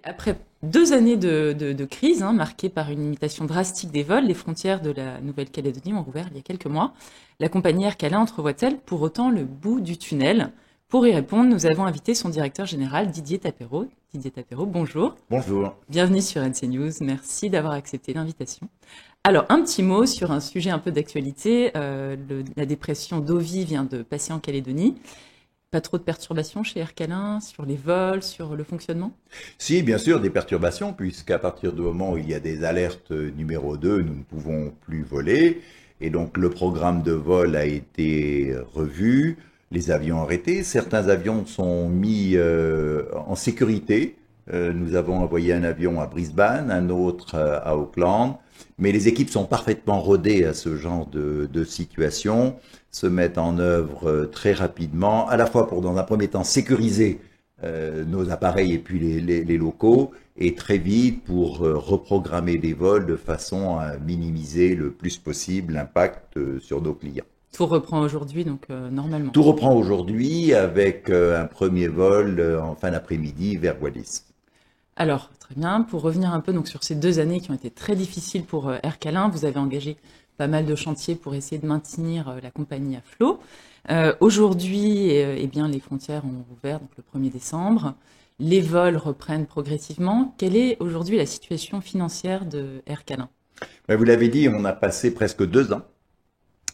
Après 2 années de crise, marquées par une limitation drastique des vols, les frontières de la Nouvelle-Calédonie ont rouvert il y a quelques mois. La compagnie Air Calin entrevoit-elle pour autant le bout du tunnel? Pour y répondre, nous avons invité son directeur général, Didier Taperot. Didier Taperot, bonjour. Bonjour. Bienvenue sur NC News. Merci d'avoir accepté l'invitation. Alors, un petit mot sur un sujet un peu d'actualité. La dépression d'Ovi vient de passer en Calédonie. Pas trop de perturbations chez Air Calin sur les vols, sur le fonctionnement? Si, bien sûr, des perturbations, puisqu'à partir du moment où il y a des alertes numéro 2, nous ne pouvons plus voler. Et donc, le programme de vol a été revu, les avions arrêtés. Certains avions sont mis en sécurité. Nous avons envoyé un avion à Brisbane, un autre à Auckland. Mais les équipes sont parfaitement rodées à ce genre de situation, se mettent en œuvre très rapidement, à la fois pour, dans un premier temps, sécuriser nos appareils et puis les locaux, et très vite pour reprogrammer des vols de façon à minimiser le plus possible l'impact sur nos clients. Tout reprend aujourd'hui, donc normalement. Tout reprend aujourd'hui avec un premier vol en fin d'après-midi vers Wallis. Alors, très bien. Pour revenir un peu donc, sur ces 2 années qui ont été très difficiles pour Air Calin, vous avez engagé pas mal de chantiers pour essayer de maintenir la compagnie à flot. Aujourd'hui, eh bien, les frontières ont ouvert donc, le 1er décembre. Les vols reprennent progressivement. Quelle est aujourd'hui la situation financière de Air Calin? Vous l'avez dit, on a passé presque 2 ans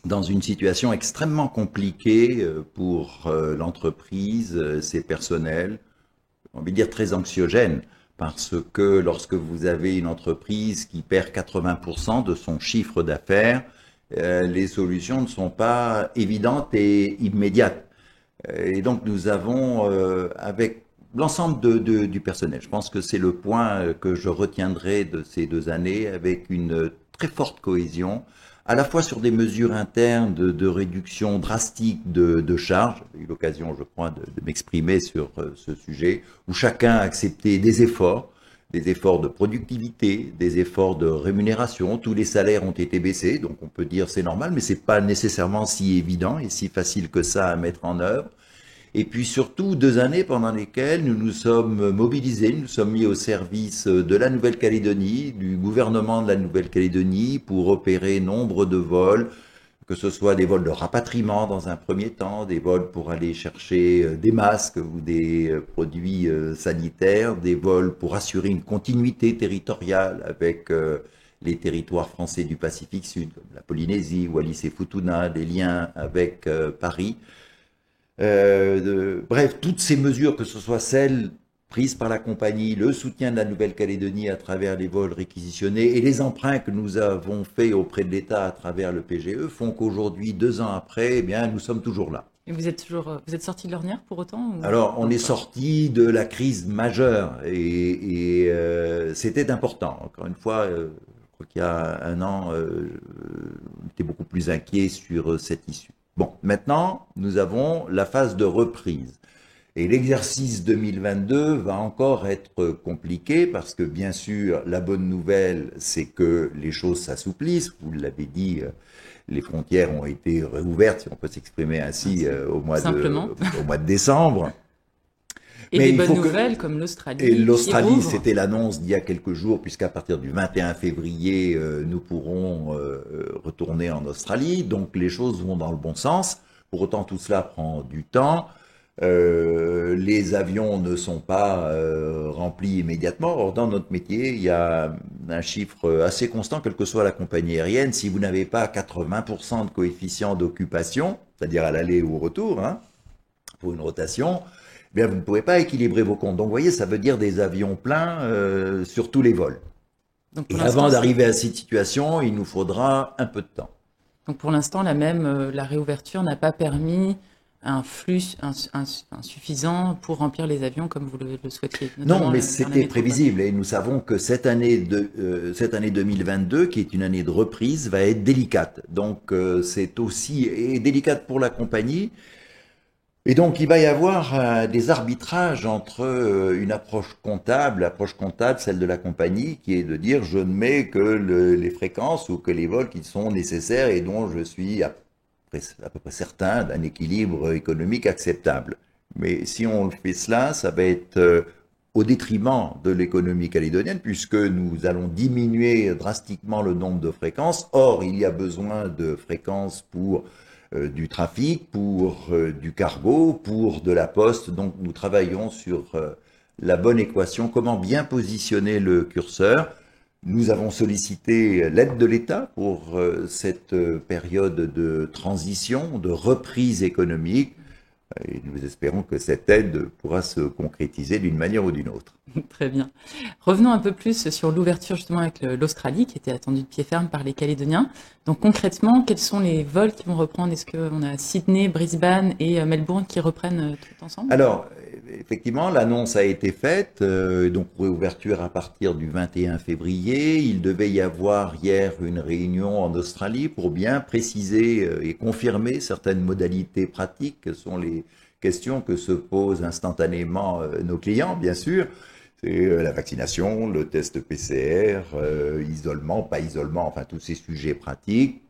dans une situation extrêmement compliquée pour l'entreprise, ses personnels, on va dire très anxiogène. Parce que lorsque vous avez une entreprise qui perd 80% de son chiffre d'affaires, les solutions ne sont pas évidentes et immédiates. Et donc nous avons, avec l'ensemble du personnel, je pense que c'est le point que je retiendrai de ces 2 années, avec une très forte cohésion, à la fois sur des mesures internes de réduction drastique de charges. J'ai eu l'occasion, je crois, de m'exprimer sur ce sujet, où chacun a accepté des efforts de productivité, des efforts de rémunération. Tous les salaires ont été baissés, donc on peut dire c'est normal, mais c'est pas nécessairement si évident et si facile que ça à mettre en œuvre. Et puis surtout 2 années pendant lesquelles nous nous sommes mobilisés, nous nous sommes mis au service de la Nouvelle-Calédonie, du gouvernement de la Nouvelle-Calédonie pour opérer nombre de vols, que ce soit des vols de rapatriement dans un premier temps, des vols pour aller chercher des masques ou des produits sanitaires, des vols pour assurer une continuité territoriale avec les territoires français du Pacifique Sud, comme la Polynésie, Wallis et Futuna, des liens avec Paris. Bref, toutes ces mesures, que ce soit celles prises par la compagnie, le soutien de la Nouvelle-Calédonie à travers les vols réquisitionnés et les emprunts que nous avons faits auprès de l'État à travers le PGE, font qu'aujourd'hui, 2 ans après, eh bien, nous sommes toujours là. Et vous êtes sorti de l'ornière pour autant ou Alors, on pas est encore? sorti de la crise majeure et c'était important. Encore une fois, je crois qu'il y a un an, on était beaucoup plus inquiet sur cette issue. Bon, maintenant, nous avons la phase de reprise. Et l'exercice 2022 va encore être compliqué parce que, bien sûr, la bonne nouvelle, c'est que les choses s'assouplissent. Vous l'avez dit, les frontières ont été réouvertes, si on peut s'exprimer ainsi, Simplement. au mois de décembre. Et Mais des il bonnes faut que... nouvelles comme Et l'Australie qui l'Australie, rouvre. c'était l'annonce d'il y a quelques jours, puisqu'à partir du 21 février, nous pourrons retourner en Australie. Donc les choses vont dans le bon sens. Pour autant, tout cela prend du temps. Les avions ne sont pas remplis immédiatement. Or, dans notre métier, il y a un chiffre assez constant, quelle que soit la compagnie aérienne. Si vous n'avez pas 80% de coefficient d'occupation, c'est-à-dire à l'aller ou au retour, pour une rotation, eh bien, vous ne pouvez pas équilibrer vos comptes. Donc, vous voyez, ça veut dire des avions pleins sur tous les vols. Donc pour Et l'instant, avant d'arriver à cette situation, il nous faudra un peu de temps. la réouverture n'a pas permis un flux insuffisant pour remplir les avions comme vous le souhaitiez, Non, notamment mais vers la c'était métropole. prévisible et nous savons que cette année 2022, qui est une année de reprise, va être délicate. Donc c'est aussi et délicate pour la compagnie. Et donc il va y avoir des arbitrages entre une l'approche comptable, celle de la compagnie, qui est de dire je ne mets que les fréquences ou que les vols qui sont nécessaires et dont je suis à peu près certain d'un équilibre économique acceptable. Mais si on fait cela, ça va être au détriment de l'économie calédonienne, puisque nous allons diminuer drastiquement le nombre de fréquences. Or, il y a besoin de fréquences pour du trafic, pour du cargo, pour de la poste. Donc, nous travaillons sur la bonne équation, comment bien positionner le curseur. Nous avons sollicité l'aide de l'État pour cette période de transition, de reprise économique. Et nous espérons que cette aide pourra se concrétiser d'une manière ou d'une autre. Très bien. Revenons un peu plus sur l'ouverture justement avec l'Australie, qui était attendue de pied ferme par les Calédoniens. Donc concrètement, quels sont les vols qui vont reprendre? Est-ce qu'on a Sydney, Brisbane et Melbourne qui reprennent tout ensemble? Alors, effectivement, l'annonce a été faite, donc réouverture à partir du 21 février. Il devait y avoir hier une réunion en Australie pour bien préciser et confirmer certaines modalités pratiques, que sont les questions que se posent instantanément nos clients, bien sûr. C'est la vaccination, le test PCR, isolement, pas isolement, enfin tous ces sujets pratiques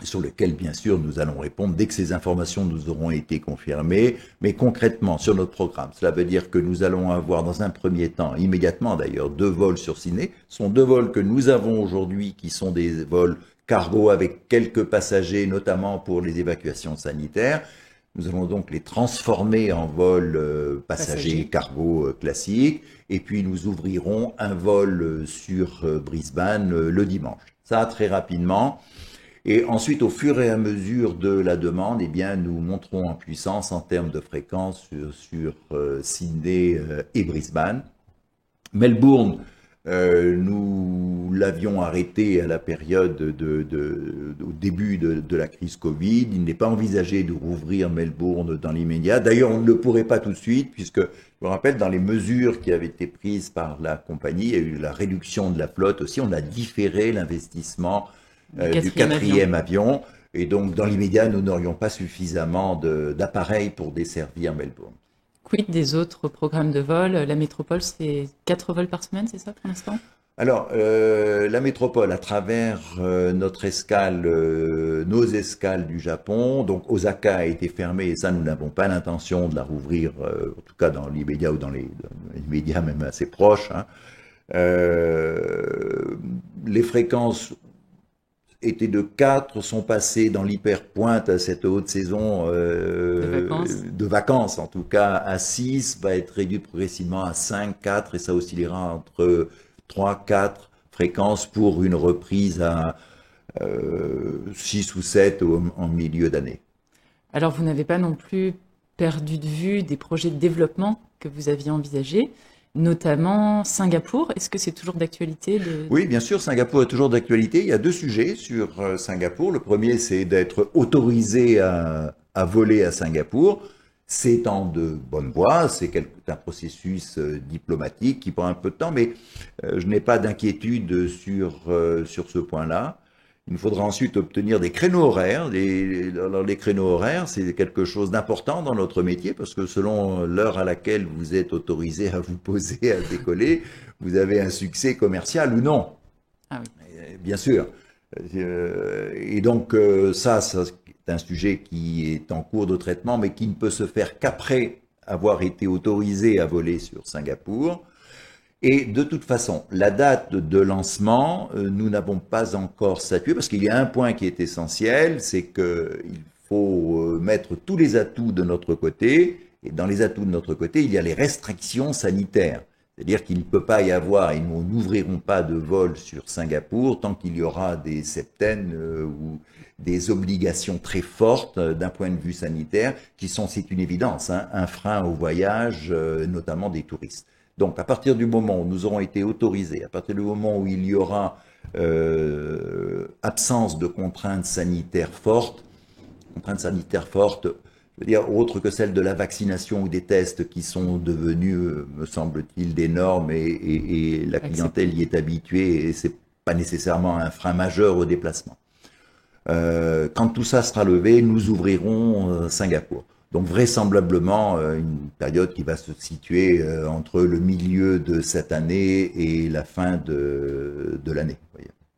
sur lesquels, bien sûr, nous allons répondre dès que ces informations nous auront été confirmées. Mais concrètement, sur notre programme, cela veut dire que nous allons avoir, dans un premier temps, immédiatement d'ailleurs, 2 vols sur Sydney. Ce sont 2 vols que nous avons aujourd'hui, qui sont des vols cargo avec quelques passagers, notamment pour les évacuations sanitaires. Nous allons donc les transformer en vols passagers cargo classiques. Et puis, nous ouvrirons un vol sur Brisbane le dimanche. Ça, très rapidement. Et ensuite, au fur et à mesure de la demande, eh bien, nous monterons en puissance en termes de fréquence sur Sydney et Brisbane. Melbourne, nous l'avions arrêté à la période au début de la crise Covid. Il n'est pas envisagé de rouvrir Melbourne dans l'immédiat. D'ailleurs, on ne le pourrait pas tout de suite, puisque, je me rappelle, dans les mesures qui avaient été prises par la compagnie, il y a eu la réduction de la flotte aussi. On a différé l'investissement du 4e avion. Et donc, dans l'immédiat, nous n'aurions pas suffisamment d'appareils pour desservir Melbourne. Quid des autres programmes de vol? La métropole, c'est 4 vols par semaine, c'est ça pour l'instant? Alors, la métropole, à travers notre escale, nos escales du Japon, donc Osaka a été fermée et ça, nous n'avons pas l'intention de la rouvrir, en tout cas dans l'immédiat ou dans l'immédiat même assez proche. Hein. Les fréquences étaient de 4, sont passées dans l'hyperpointe à cette haute saison de vacances, en tout cas à 6, va être réduite progressivement à 5, 4, et ça oscillera entre 3, 4 fréquences pour une reprise à 6 ou 7 en milieu d'année. Alors, vous n'avez pas non plus perdu de vue des projets de développement que vous aviez envisagés, notamment Singapour. Est-ce que c'est toujours d'actualité Oui, bien sûr, Singapour est toujours d'actualité. Il y a 2 sujets sur Singapour. Le premier, c'est d'être autorisé à voler à Singapour. C'est en de bonne voie, c'est un processus diplomatique qui prend un peu de temps, mais je n'ai pas d'inquiétude sur ce point-là. Il nous faudra ensuite obtenir des créneaux horaires. Les créneaux horaires, c'est quelque chose d'important dans notre métier parce que selon l'heure à laquelle vous êtes autorisé à vous poser, à décoller, vous avez un succès commercial ou non. Ah oui. Bien sûr. Et donc ça, c'est un sujet qui est en cours de traitement, mais qui ne peut se faire qu'après avoir été autorisé à voler sur Singapour. Et de toute façon, la date de lancement, nous n'avons pas encore statué, parce qu'il y a un point qui est essentiel, c'est qu'il faut mettre tous les atouts de notre côté, et dans les atouts de notre côté, il y a les restrictions sanitaires. C'est-à-dire qu'il ne peut pas y avoir, et nous n'ouvrirons pas de vol sur Singapour tant qu'il y aura des septaines ou des obligations très fortes d'un point de vue sanitaire, qui sont, c'est une évidence, hein, un frein au voyage, notamment des touristes. Donc, à partir du moment où nous aurons été autorisés, à partir du moment où il y aura absence de contraintes sanitaires fortes, je veux dire, autres que celles de la vaccination ou des tests qui sont devenus, me semble-t-il, des normes et la clientèle y est habituée et c'est pas nécessairement un frein majeur au déplacement. Quand tout ça sera levé, nous ouvrirons Singapour. Donc vraisemblablement une période qui va se situer entre le milieu de cette année et la fin de l'année.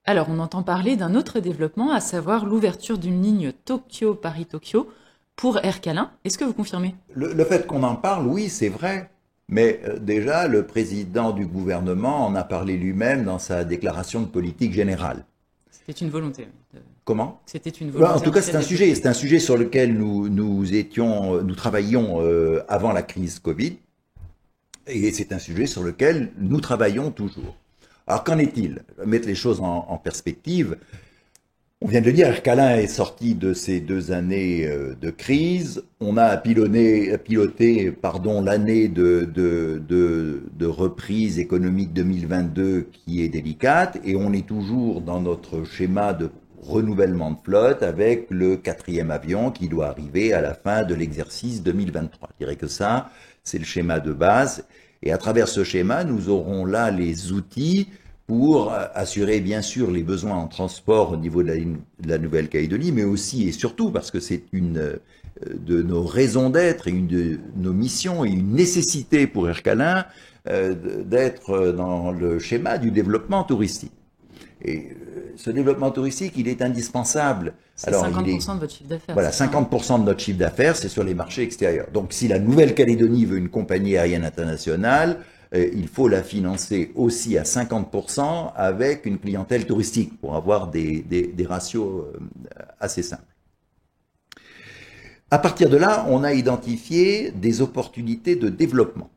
Alors on entend parler d'un autre développement, à savoir l'ouverture d'une ligne Tokyo-Paris-Tokyo pour Air Calin. Est-ce que vous confirmez? Le fait qu'on en parle, oui, c'est vrai. Mais déjà, le président du gouvernement en a parlé lui-même dans sa déclaration de politique générale. C'était une volonté. Comment? C'était une volonté. En tout cas, c'est un sujet sur lequel nous travaillions avant la crise Covid, et c'est un sujet sur lequel nous travaillons toujours. Alors, qu'en est-il? Mettre les choses en perspective. On vient de le dire, Ercalin est sorti de ces 2 années de crise. On a piloté l'année de reprise économique 2022 qui est délicate, et on est toujours dans notre schéma de renouvellement de flotte avec le 4e avion qui doit arriver à la fin de l'exercice 2023. Je dirais que ça, c'est le schéma de base. Et à travers ce schéma, nous aurons là les outils pour assurer bien sûr les besoins en transport au niveau de la Nouvelle-Calédonie, mais aussi et surtout parce que c'est une de nos raisons d'être et une de nos missions et une nécessité pour Ercalin d'être dans le schéma du développement touristique. Et ce développement touristique, il est indispensable. C'est 50% de votre chiffre d'affaires. Voilà, 50% de notre chiffre d'affaires, c'est sur les marchés extérieurs. Donc si la Nouvelle-Calédonie veut une compagnie aérienne internationale, il faut la financer aussi à 50% avec une clientèle touristique pour avoir des ratios assez simples. À partir de là, on a identifié des opportunités de développement.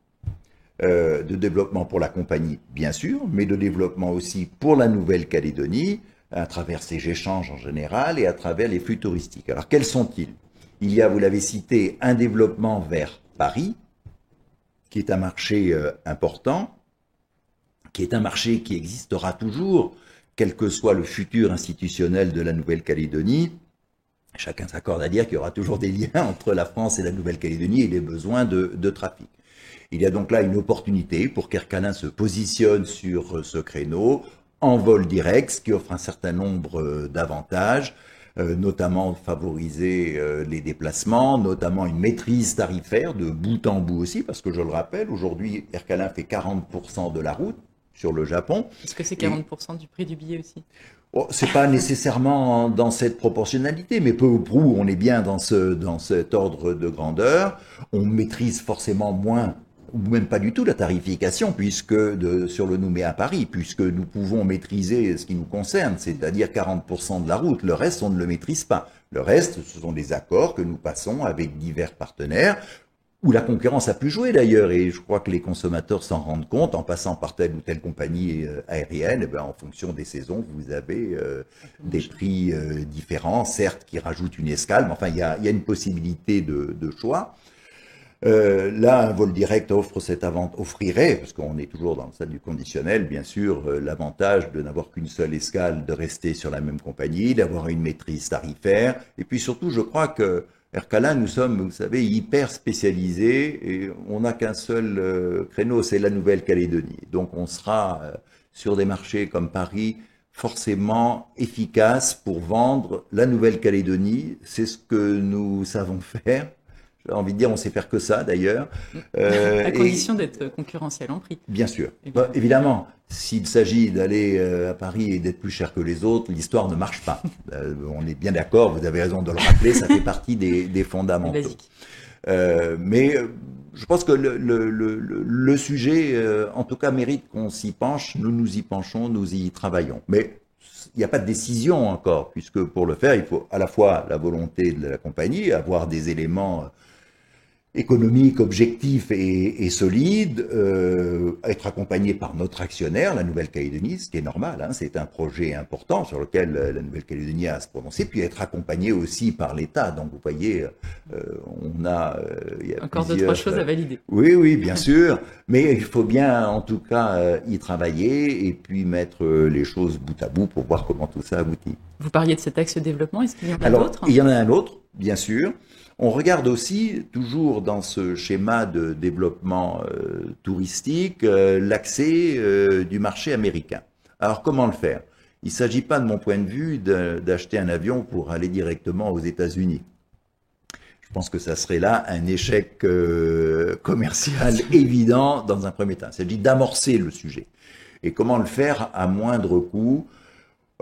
De développement pour la compagnie, bien sûr, mais de développement aussi pour la Nouvelle-Calédonie, à travers ces échanges en général et à travers les flux touristiques. Alors, quels sont-ils? Il y a, vous l'avez cité, un développement vers Paris, qui est un marché important, qui est un marché qui existera toujours, quel que soit le futur institutionnel de la Nouvelle-Calédonie. Chacun s'accorde à dire qu'il y aura toujours des liens entre la France et la Nouvelle-Calédonie et les besoins de trafic. Il y a donc là une opportunité pour qu'Ercalin se positionne sur ce créneau en vol direct, ce qui offre un certain nombre d'avantages, notamment favoriser les déplacements, notamment une maîtrise tarifaire de bout en bout aussi, parce que je le rappelle, aujourd'hui Ercalin fait 40% de la route sur le Japon. Est-ce que c'est 40% du prix du billet aussi? C'est pas nécessairement dans cette proportionnalité, mais peu ou prou, on est bien dans cet ordre de grandeur. On maîtrise forcément moins ou même pas du tout la tarification sur le Nouméa à Paris, puisque nous pouvons maîtriser ce qui nous concerne, c'est-à-dire 40% de la route. Le reste, on ne le maîtrise pas. Le reste, ce sont des accords que nous passons avec divers partenaires, où la concurrence a pu jouer d'ailleurs, et je crois que les consommateurs s'en rendent compte en passant par telle ou telle compagnie aérienne. En fonction des saisons, vous avez des prix différents, certes qui rajoutent une escale, mais enfin il y a une possibilité de choix. Là, un vol direct offrirait, parce qu'on est toujours dans le stade du conditionnel, bien sûr, l'avantage de n'avoir qu'une seule escale, de rester sur la même compagnie, d'avoir une maîtrise tarifaire, et puis surtout, je crois que Ercalin, nous sommes, vous savez, hyper spécialisés, et on n'a qu'un seul créneau, c'est la Nouvelle-Calédonie. Donc on sera sur des marchés comme Paris, forcément efficace pour vendre la Nouvelle-Calédonie, c'est ce que nous savons faire. J'ai envie de dire, on sait faire que ça d'ailleurs. À condition d'être concurrentiel en prix. Bien sûr. Évidemment, s'il s'agit d'aller à Paris et d'être plus cher que les autres, l'histoire ne marche pas. On est bien d'accord, vous avez raison de le rappeler, ça fait partie des fondamentaux. Mais je pense que le sujet, en tout cas, mérite qu'on s'y penche. Nous nous y penchons, nous y travaillons. Mais il n'y a pas de décision encore, puisque pour le faire, il faut à la fois la volonté de la compagnie, avoir des éléments économique, objectif et solide, être accompagné par notre actionnaire, la Nouvelle-Calédonie, ce qui est normal, hein, c'est un projet important sur lequel la Nouvelle-Calédonie a à se prononcer, puis être accompagné aussi par l'État. Donc vous voyez, on a... il y a encore 2-3 choses à valider. Oui, bien sûr, mais il faut bien en tout cas y travailler et puis mettre les choses bout à bout pour voir comment tout ça aboutit. Vous parliez de cet axe développement, est-ce qu'il y en a d'autres? Il y en a un autre, bien sûr. On regarde aussi, toujours dans ce schéma de développement touristique, l'accès du marché américain. Alors, comment le faire? Il ne s'agit pas, de mon point de vue, d'acheter un avion pour aller directement aux États-Unis. Je pense que ça serait là un échec commercial évident dans un premier temps. Il s'agit d'amorcer le sujet. Et comment le faire à moindre coût?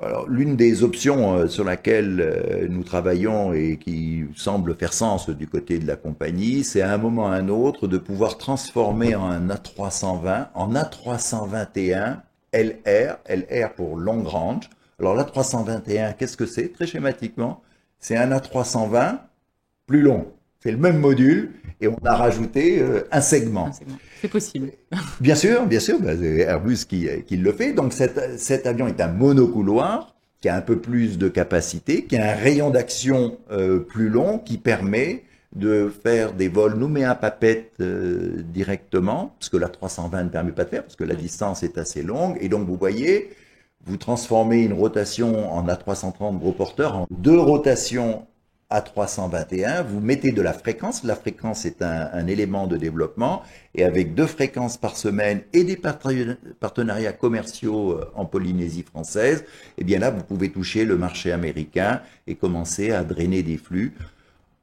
Alors, l'une des options sur laquelle nous travaillons et qui semble faire sens du côté de la compagnie, c'est à un moment ou à un autre de pouvoir transformer un A320 en A321 LR, LR pour long range. Alors l'A321, qu'est-ce que c'est? Très schématiquement, c'est un A320 plus long. C'est le même module et on a rajouté un segment. C'est possible. Bien sûr, bah, c'est Airbus qui le fait. Donc cet avion est un monocouloir qui a un peu plus de capacité, qui a un rayon d'action plus long, qui permet de faire des vols nommés à papette directement, parce que la 320 ne permet pas de faire, parce que la distance est assez longue. Et donc vous voyez, vous transformez une rotation en A330 gros porteur en deux rotations A321, vous mettez de la fréquence est un élément de développement, et avec 2 fréquences par semaine et des partenariats commerciaux en Polynésie française, et bien là vous pouvez toucher le marché américain et commencer à drainer des flux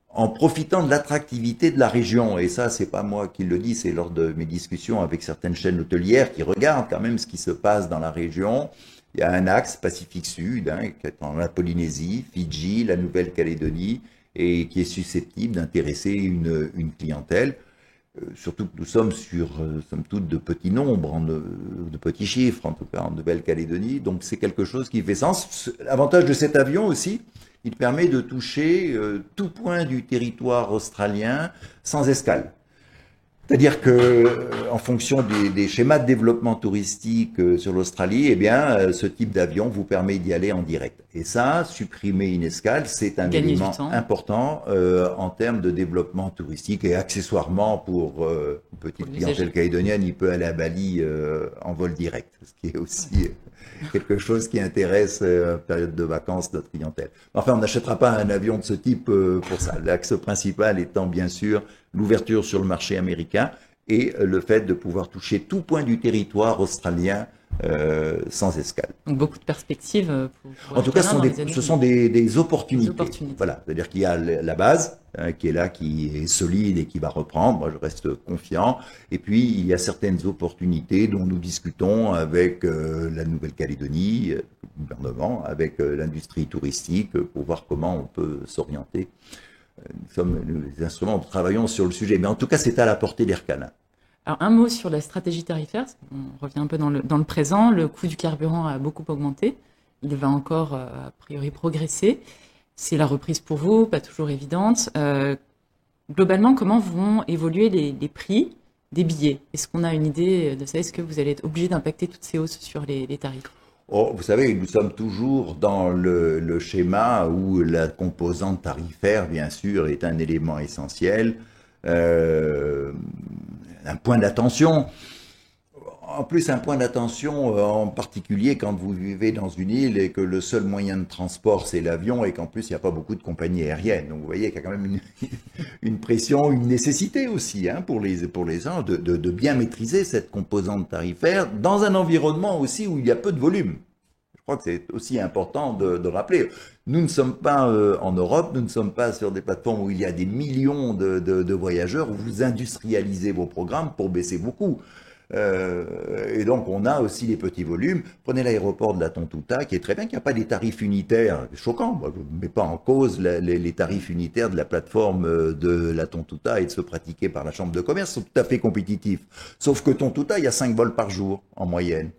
en profitant de l'attractivité de la région. Et ça, c'est pas moi qui le dis, c'est lors de mes discussions avec certaines chaînes hôtelières qui regardent quand même ce qui se passe dans la région. Il y a un axe Pacifique Sud, qui est en la Polynésie, Fidji, la Nouvelle-Calédonie, et qui est susceptible d'intéresser une clientèle. Surtout que nous sommes sur, somme toute, de petits nombres, de petits chiffres, en tout cas en Nouvelle-Calédonie. Donc c'est quelque chose qui fait sens. L'avantage de cet avion aussi, il permet de toucher tout point du territoire australien sans escale. C'est-à-dire que, en fonction des schémas de développement touristique sur l'Australie, eh bien, ce type d'avion vous permet d'y aller en direct. Et ça, supprimer une escale, c'est un élément important en termes de développement touristique et accessoirement pour une petite clientèle calédonienne, il peut aller à Bali en vol direct, ce qui est aussi quelque chose qui intéresse en période de vacances notre clientèle. Enfin, on n'achètera pas un avion de ce type pour ça. L'axe principal étant bien sûr l'ouverture sur le marché américain et le fait de pouvoir toucher tout point du territoire australien sans escale. Donc beaucoup de perspectives. En tout cas, ce sont des opportunités. Voilà, c'est-à-dire qu'il y a la base qui est là, qui est solide et qui va reprendre. Moi, je reste confiant. Et puis, il y a certaines opportunités dont nous discutons avec la Nouvelle-Calédonie, le gouvernement, avec l'industrie touristique, pour voir comment on peut s'orienter. Nous sommes les instruments, nous travaillons sur le sujet. Mais en tout cas, c'est à la portée d'Air Canin. Alors, un mot sur la stratégie tarifaire. On revient un peu dans le présent. Le coût du carburant a beaucoup augmenté. Il va encore, a priori, progresser. C'est la reprise pour vous, pas toujours évidente. Globalement, comment vont évoluer les prix des billets? Est-ce qu'on a une idée de ça? Est-ce que vous allez être obligé d'impacter toutes ces hausses sur les tarifs? Oh, vous savez, nous sommes toujours dans le schéma où la composante tarifaire, bien sûr, est un élément essentiel, un point d'attention. En plus, un point d'attention en particulier quand vous vivez dans une île et que le seul moyen de transport c'est l'avion et qu'en plus il n'y a pas beaucoup de compagnies aériennes. Donc vous voyez qu'il y a quand même une pression, une nécessité aussi pour les gens de bien maîtriser cette composante tarifaire dans un environnement aussi où il y a peu de volume. Je crois que c'est aussi important de rappeler. Nous ne sommes pas en Europe, nous ne sommes pas sur des plateformes où il y a des millions de voyageurs, où vous industrialisez vos programmes pour baisser vos coûts. Et donc on a aussi les petits volumes. Prenez l'aéroport de la Tontouta, qui est très bien, qui n'a pas des tarifs unitaires. C'est choquant, moi, je ne mets pas en cause les tarifs unitaires de la plateforme de la Tontouta et de ceux pratiqués par la Chambre de commerce sont tout à fait compétitifs. Sauf que Tontouta, il y a 5 vols par jour en moyenne.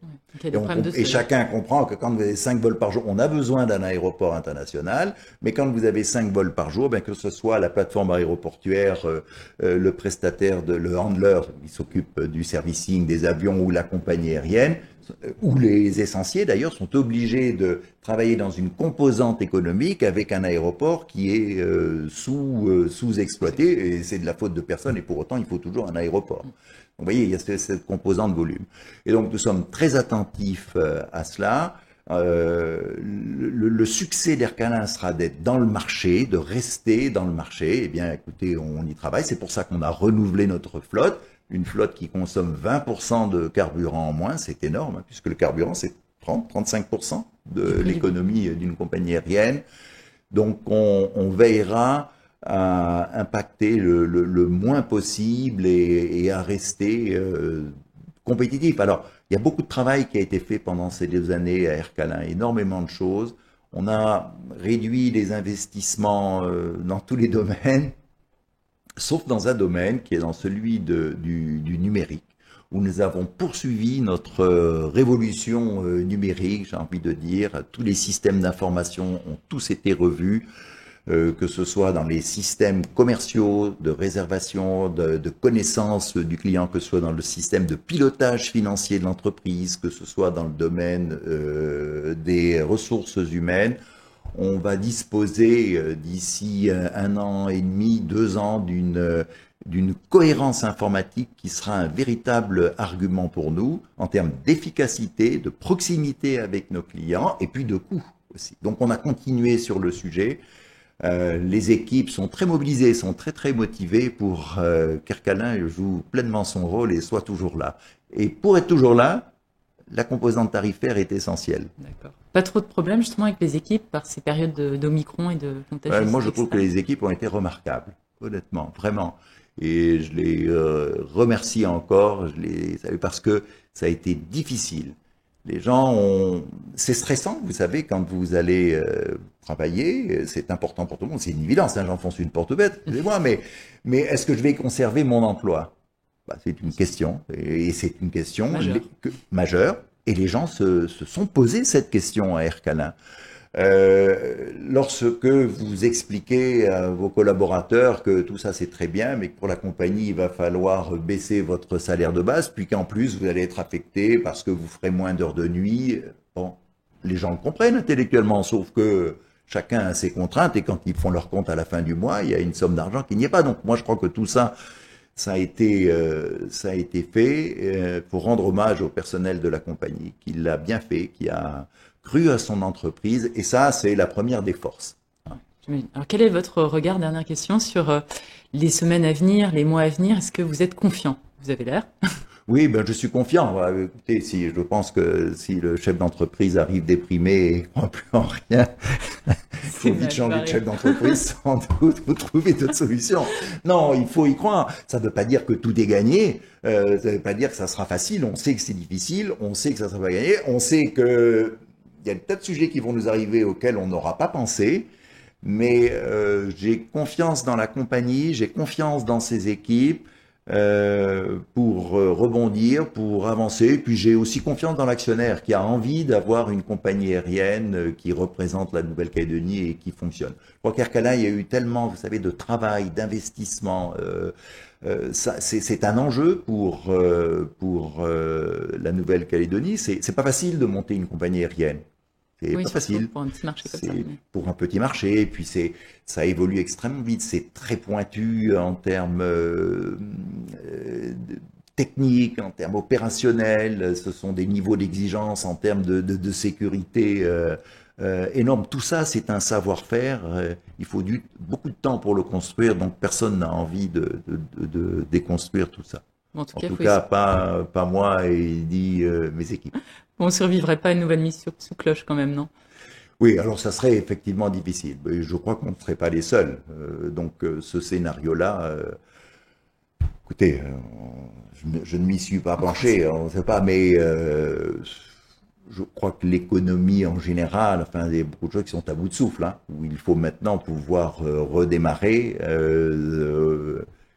Et chacun comprend que quand vous avez 5 vols par jour, on a besoin d'un aéroport international, mais quand vous avez 5 vols par jour, ben que ce soit la plateforme aéroportuaire, le prestataire, le handler qui s'occupe du servicing des avions ou la compagnie aérienne, ou les essentiels d'ailleurs, sont obligés de travailler dans une composante économique avec un aéroport qui est sous-exploité, et c'est de la faute de personne, et pour autant il faut toujours un aéroport. Donc, vous voyez, il y a cette composante de volume. Et donc, nous sommes très attentifs à cela. Le succès d'Air Canin sera d'être dans le marché, de rester dans le marché. Eh bien, écoutez, on y travaille. C'est pour ça qu'on a renouvelé notre flotte. Une flotte qui consomme 20% de carburant en moins, c'est énorme, puisque le carburant, c'est 30-35% de l'économie d'une compagnie aérienne. Donc, on veillera à impacter le moins possible et à rester compétitif. Alors, Il y a beaucoup de travail qui a été fait pendant ces 2 années à Ercalin, énormément de choses. On a réduit les investissements dans tous les domaines, sauf dans un domaine qui est dans celui du numérique, où nous avons poursuivi notre révolution numérique, j'ai envie de dire. Tous les systèmes d'information ont tous été revus, que ce soit dans les systèmes commerciaux, de réservation, de connaissance du client, que ce soit dans le système de pilotage financier de l'entreprise, que ce soit dans le domaine des ressources humaines. On va disposer d'ici 1 an et demi, 2 ans d'une cohérence informatique qui sera un véritable argument pour nous en termes d'efficacité, de proximité avec nos clients et puis de coût aussi. Donc on a continué sur le sujet. Les équipes sont très mobilisées, sont très motivées pour qu'Ercalin joue pleinement son rôle et soit toujours là. Et pour être toujours là, la composante tarifaire est essentielle. D'accord. Pas trop de problèmes justement avec les équipes par ces périodes d'Omicron et de contagiosité. Moi, je trouve que les équipes ont été remarquables, honnêtement, vraiment. Et je les remercie encore, parce que ça a été difficile. Les gens c'est stressant, vous savez, quand vous allez travailler, c'est important pour tout le monde, c'est une évidence, hein, j'enfonce une porte bête, excusez-moi, mais est-ce que je vais conserver mon emploi? C'est une question, et c'est une question majeure, et les gens se sont posé cette question à Ercalin. Lorsque vous expliquez à vos collaborateurs que tout ça c'est très bien, mais que pour la compagnie il va falloir baisser votre salaire de base, puis qu'en plus vous allez être affecté parce que vous ferez moins d'heures de nuit, bon, les gens le comprennent intellectuellement, sauf que chacun a ses contraintes et quand ils font leur compte à la fin du mois, il y a une somme d'argent qui n'y est pas. Donc moi je crois que tout ça, ça a été fait pour rendre hommage au personnel de la compagnie, qui l'a bien fait, qui a cru à son entreprise, et ça, c'est la première des forces. Alors, quel est votre regard, dernière question, sur les semaines à venir, les mois à venir? Est-ce que vous êtes confiant? Vous avez l'air. Oui, je suis confiant. Écoutez, je pense que si le chef d'entreprise arrive déprimé et ne croit plus en rien, il faut vite changer de chef d'entreprise, sans doute, vous trouver d'autres solutions. Non, il faut y croire. Ça ne veut pas dire que tout est gagné. Ça ne veut pas dire que ça sera facile. On sait que c'est difficile. On sait que ça ne sera pas gagné. On sait que il y a des tas de sujets qui vont nous arriver auxquels on n'aura pas pensé, mais j'ai confiance dans la compagnie, j'ai confiance dans ses équipes pour rebondir, pour avancer. Puis j'ai aussi confiance dans l'actionnaire qui a envie d'avoir une compagnie aérienne qui représente la Nouvelle-Calédonie et qui fonctionne. Je crois qu'Ercalin, il y a eu tellement, vous savez, de travail, d'investissement. C'est un enjeu pour la Nouvelle-Calédonie. C'est pas facile de monter une compagnie aérienne. C'est pas facile. Pour un petit marché comme ça. Pour un petit marché, et puis ça évolue extrêmement vite. C'est très pointu en termes techniques, en termes opérationnels. Ce sont des niveaux d'exigence en termes de sécurité énormes. Tout ça, c'est un savoir-faire. Il faut beaucoup de temps pour le construire, donc personne n'a envie de déconstruire tout ça. En tout cas, pas moi et dit mes équipes. On ne survivrait pas à une nouvelle mission sous cloche quand même, non? Oui, alors ça serait effectivement difficile. Je crois qu'on ne serait pas les seuls. Donc ce scénario-là, écoutez, je ne m'y suis pas penché, on ne sait pas, mais je crois que l'économie en général, enfin, il y a beaucoup de choses qui sont à bout de souffle, hein, où il faut maintenant pouvoir redémarrer.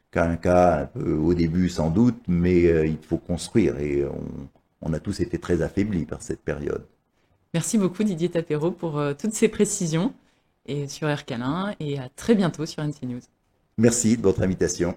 Qu'un cas un peu au début sans doute, mais il faut construire et on a tous été très affaiblis par cette période. Merci beaucoup Didier Tapero pour toutes ces précisions et sur Ercalin et à très bientôt sur NC News. Merci de votre invitation.